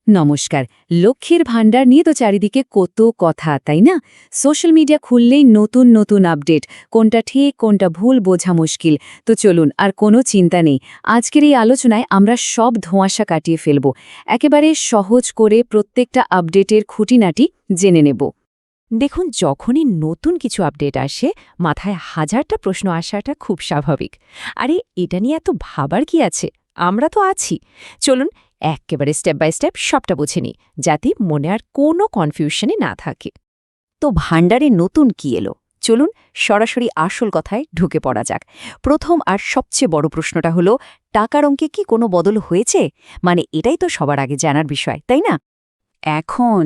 নমস্কার। লক্ষ্মীর ভাণ্ডার নিয়ে তো চারিদিকে কত কথা, তাই না? সোশ্যাল মিডিয়া খুললেই নতুন নতুন আপডেট, কোনটা ঠিক কোনটা ভুল বোঝা মুশকিল। তো চলুন, আর কোনো চিন্তা নেই, আজকের এই আলোচনায় আমরা সব ধোঁয়াশা কাটিয়ে ফেলব, একেবারে সহজ করে প্রত্যেকটা আপডেটের খুঁটিনাটি জেনে নেব। দেখুন, যখনই নতুন কিছু আপডেট আসে মাথায় হাজারটা প্রশ্ন আসাটা খুব স্বাভাবিক। আরে এটা নিয়ে এত ভাবার কি আছে, আমরা তো আছি। চলুন একেবারে স্টেপ বাই স্টেপ সবটা বুঝে নিই, যাতে মনে আর কোনো কনফিউশনই না থাকে। তো ভাণ্ডারে নতুন কি এলো, চলুন সরাসরি আসল কথায় ঢুকে পড়া যাক। প্রথম আর সবচেয়ে বড় প্রশ্নটা হলো, টাকার অঙ্কে কি কোনো বদল হয়েছে? মানে এটাই তো সবার আগে জানার বিষয়, তাই না? এখন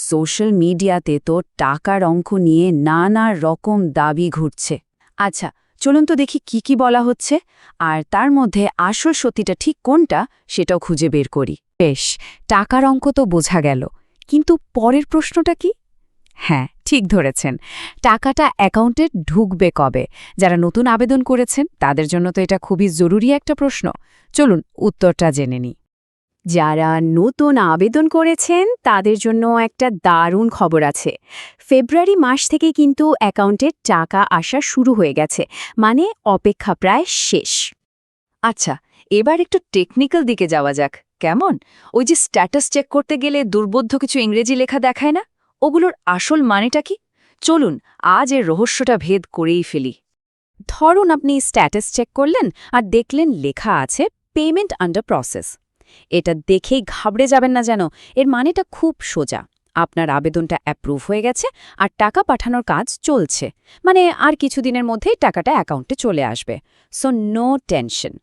সোশ্যাল মিডিয়াতে তো টাকার অঙ্ক নিয়ে নানা রকম দাবি ঘুরছে। আচ্ছা, চলুন তো দেখি কি কি বলা হচ্ছে, আর তার মধ্যে আসল সত্যিটা ঠিক কোনটা সেটাও খুঁজে বের করি। বেশ, টাকার অঙ্ক তো বোঝা গেল, কিন্তু পরের প্রশ্নটা কি? হ্যাঁ, ঠিক ধরেছেন, টাকাটা অ্যাকাউন্টে ঢুকবে কবে? যারা নতুন আবেদন করেছেন তাদের জন্য তো এটা খুবই জরুরি একটা প্রশ্ন। চলুন উত্তরটা জেনে নিই। যারা নতুন আবেদন করেছেন তাদের জন্য একটা দারুণ খবর আছে। ফেব্রুয়ারি মাস থেকে কিন্তু অ্যাকাউন্টে টাকা আসা শুরু হয়ে গেছে, মানে অপেক্ষা প্রায় শেষ। আচ্ছা, এবার একটু টেকনিক্যাল দিকে যাওয়া যাক, কেমন? ওই যে স্ট্যাটাস চেক করতে গেলে দুর্বোধ্য কিছু ইংরেজি লেখা দেখায় না, ওগুলোর আসল মানেটা কি? চলুন আজ এর রহস্যটা ভেদ করেই ফেলি। ধরুন আপনি স্ট্যাটাস চেক করলেন আর দেখলেন লেখা আছে পেমেন্ট আন্ডার প্রসেস। এটা দেখেই ঘাবড়ে যাবেন না যেন, এর মানেটা খুব সোজা। আপনার আবেদনটা অ্যাপ্রুভ হয়ে গেছে আর টাকা পাঠানোর কাজ চলছে, মানে আর কিছুদিনের মধ্যেই টাকাটা অ্যাকাউন্টে চলে আসবে। So no tension.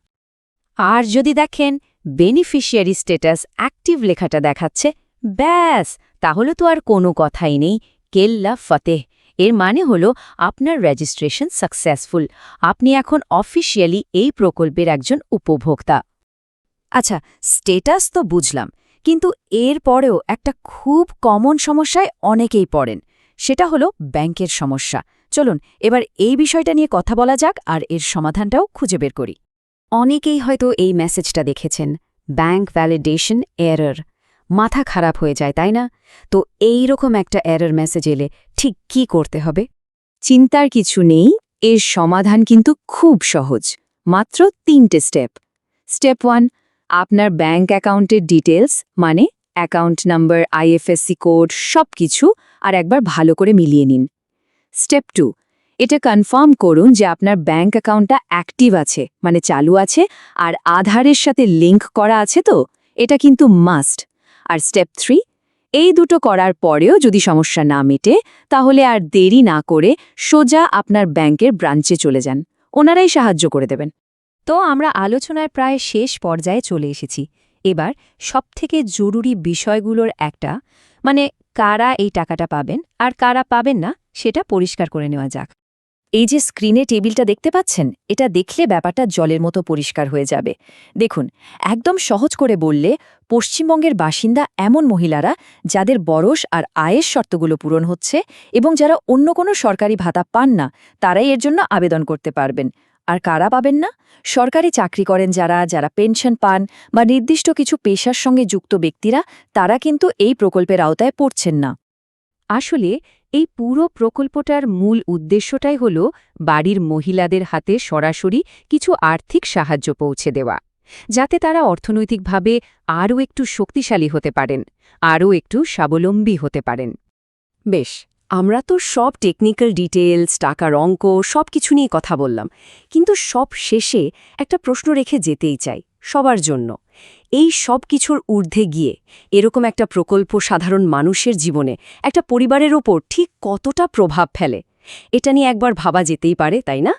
আর যদি দেখেন বেনিফিশিয়ারি স্ট্যাটাস অ্যাক্টিভ লেখাটা দেখাচ্ছে, ব্যাস, তাহলে তো আর কোনো কথাই নেই, কেল্লা ফতেহ। এর মানে হলো আপনার রেজিস্ট্রেশন সাকসেসফুল, আপনি এখন অফিসিয়ালি এই প্রকল্পের একজন উপভোক্তা। আচ্ছা, স্ট্যাটাস তো বুঝলাম, কিন্তু এর পরেও একটা খুব কমন সমস্যায় অনেকেই পড়েন, সেটা হলো ব্যাংকের সমস্যা। চলুন এবার এই বিষয়টা নিয়ে কথা বলা যাক আর এর সমাধানটাও খুঁজে বের করি। অনেকেই হয়তো এই মেসেজটা দেখেছেন, ব্যাংক ভ্যালিডেশন এরর। মাথা খারাপ হয়ে যায়, তাই না? তো এই রকম একটা এরর মেসেজ এলে ঠিক কি করতে হবে? চিন্তার কিছু নেই, এর সমাধান কিন্তু খুব সহজ, মাত্র 3টে স্টেপ। স্টেপ 1, আপনার ব্যাংক অ্যাকাউন্টের ডিটেলস, মানে অ্যাকাউন্ট নাম্বার, আইএফএসসি কোড সবকিছু আর একবার ভালো করে মিলিয়ে নিন। স্টেপ 2, এটা কনফার্ম করুন যে আপনার ব্যাংক অ্যাকাউন্টটা অ্যাক্টিভ আছে, মানে চালু আছে, আর আধারের সাথে লিংক করা আছে তো, এটা কিন্তু মাস্ট। আর স্টেপ 3, এই দুটো করার পরেও যদি সমস্যা না মেটে, তাহলে আর দেরি না করে সোজা আপনার ব্যাংকের ব্রাঞ্চে চলে যান, ওনারাই সাহায্য করে দেবেন। তো আমরা আলোচনার প্রায় শেষ পর্যায়ে চলে এসেছি। এবার সবথেকে জরুরি বিষয়গুলোর একটা, মানে কারা এই টাকাটা পাবেন আর কারা পাবেন না, সেটা পরিষ্কার করে নেওয়া যাক। এই যে স্ক্রিনে টেবিলটা দেখতে পাচ্ছেন, এটা দেখলে ব্যাপারটা জলের মতো পরিষ্কার হয়ে যাবে। দেখুন, একদম সহজ করে বললে, পশ্চিমবঙ্গের বাসিন্দা এমন মহিলারা যাদের বয়স আর আয়ের শর্তগুলো পূরণ হচ্ছে এবং যারা অন্য কোনো সরকারি ভাতা পান না, তারাই এর জন্য আবেদন করতে পারবেন। আর কারা পাবেন না? সরকারি চাকরি করেন যারা, যারা পেনশন পান বা নির্দিষ্ট কিছু পেশার সঙ্গে যুক্ত ব্যক্তিরা, তারা কিন্তু এই প্রকল্পের আওতায় পড়ছেন না। আসলে এই পুরো প্রকল্পটার মূল উদ্দেশ্যটাই হল বাড়ির মহিলাদের হাতে সরাসরি কিছু আর্থিক সাহায্য পৌঁছে দেওয়া, যাতে তারা অর্থনৈতিকভাবে আরও একটু শক্তিশালী হতে পারেন, আরও একটু স্বাবলম্বী হতে পারেন। বেশ, আমরা তো সব টেকনিক্যাল ডিটেলস, টাকার অঙ্ক সব কিছু নিয়ে কথা বললাম, কিন্তু সব শেষে একটা প্রশ্ন রেখে যেতেই চাই সবার জন্য। এই সব কিছুর ঊর্ধ্বে গিয়ে এরকম একটা প্রকল্প সাধারণ মানুষের জীবনে, একটা পরিবারের ওপর ঠিক কতটা প্রভাব ফেলে, এটা নিয়ে একবার ভাবা যেতেই পারে, তাই না?